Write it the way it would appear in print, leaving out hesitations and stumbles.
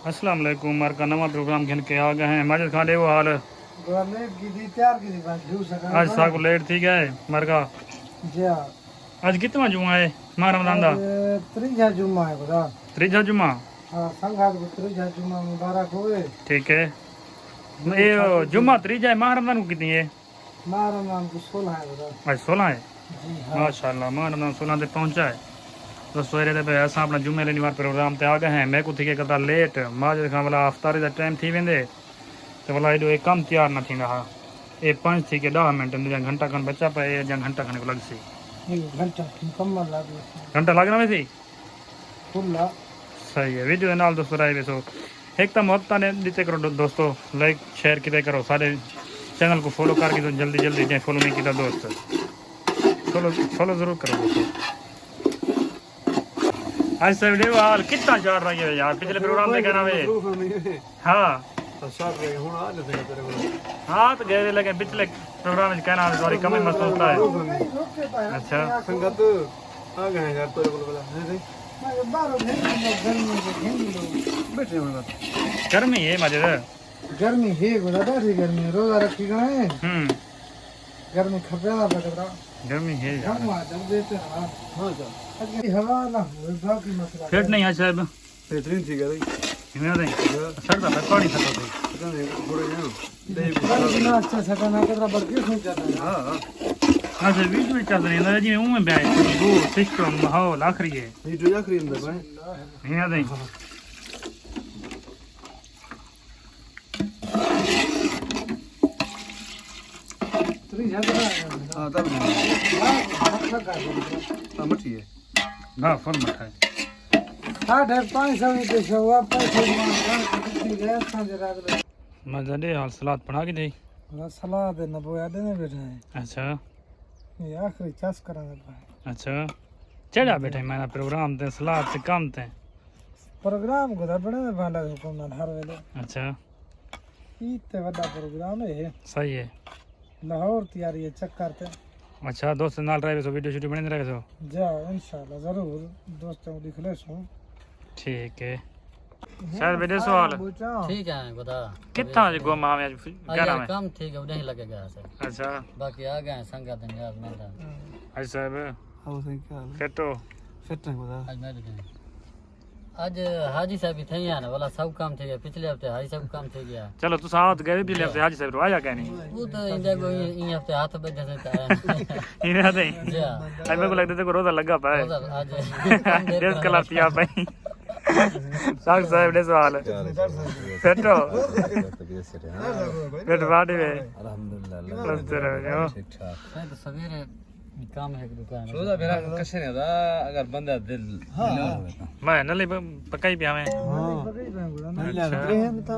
अस्सलाम वालेकुम मार का नवा प्रोग्राम घन के आ गए हैं माजिद खान वो हाल आज साको लेट थी गए मार का आज कितना जुमा है मार रमजान दा त्रीजा जुम्मा है बड़ा त्रीजा जुमा हाँ संघात को त्रीजा जुम्मा मुबारक होए। ठीक है ये जुमा त्रीजा है माह रमजान को कितनी है माह रमजान को 16 है बड़ा आज 16 है जी हाँ माशाल्लाह माह रमजान 16 तक पहुंचा है दोस्तों ये पे असां अपना जुमे लेनी वार प्रोग्राम ते आ गए हैं मैं को थी के कदा लेट माजिद खान वाला अफ्तारी दा टाइम थी वेंदे तो वाला एडो एक कम तैयार न थींदा हा ए 5 थी के 10 मिनट में घंटा खन बचा पे या घंटा खन को लगसी एक घंटा मुकम्मल लगे घंटा लगना वैसे खुला सही है वीडियो नाल दोस्तों राय बेसो एक तो मोहब्बत ने दीते करो दोस्तों लाइक शेयर किते करो सारे चैनल को फॉलो करके तो जल्दी जल्दी जे फॉलो नहीं किया दोस्त फॉलो जरूर करो दोस्तों। आज से वीडियो हाल कितना चढ़ रही है यार पिछले प्रोग्राम में कहना वे हाँ हाँ तो गहरे लगे पिछले प्रोग्राम में कहना सॉरी कम ही मस्त होता है। अच्छा संगत आ गए यार तोरे बोल बोला नहीं बैठे होगा गर्मी है मजे गर्मी है गोदा बारी गर्मी रोजा रखी गए गर्मी खपेला बकरा गर्मी है यार हम आ जब देते हां हां जा अगर हवा ना हो बाकी मसला फिट नहीं है साहब बेहतरीन थी गई हिमें नहीं सर दा पानी खतो थे थोड़े ना अच्छा सकना कतरा बड़के हो जाता है हां हाँ सर बीच में चल रही है जी में बैठ वो सिस्टम माहौल आखिरी है वीडियो आखिरी अंदर भाई हिमें नहीं हां तब हां मठी है हाँ फुल मठा है 550 के हुआ पैसे मजा दे हाल सलाद बना के दे सलाद न बोया देने बैठे हैं अच्छा ये आखिरी चस करांगे भाई अच्छा चढ़ा बैठे मेरा प्रोग्राम ते सलाद से कम थे प्रोग्राम को बड़े में भांडा को ना हर वेले अच्छा इतने बड़ा प्रोग्राम है सही है लाहौर तैयारी है चक्कर ते अच्छा दोस्त नाल रहे सो वीडियो शूटिंग बने रहे सो जा इंशाल्लाह जरूर दोस्तों को दिख ले सो ठीक है सर वीडियो सवाल ठीक है खुदा कितना आज गो मां में आज 11 में काम ठीक है नहीं लगेगा सर अच्छा बाकी आ गए संगत नियाज मंदा आज साहब हां सही क्या फेटो फिट है खुदा आज मैं दिन आज हाजी साहब भी थे ना वाला सब काम ठीक है पिछले हफ्ते हाजी साहब काम ठीक गया चलो तू साथ गए भी ले आज साहब आया क्या नहीं वो तो इंडिया को इन हफ्ते हाथ बजे से था इन्हें नहीं जा आज मेरे को लगता है को रोजा लगा पाए आज डेढ़ कला पिया पाई साग साहब ने सवाल फेटो फेट बाड़ी में अल्हम्दुलिल्लाह ठीक ठाक तो सवेरे काम है दुकान रोजा मेरा कशे नहीं होता अगर बंदा दिल मैं नली पकाई पिया में हां बगई पे गुड़ा ना ले ले हम तो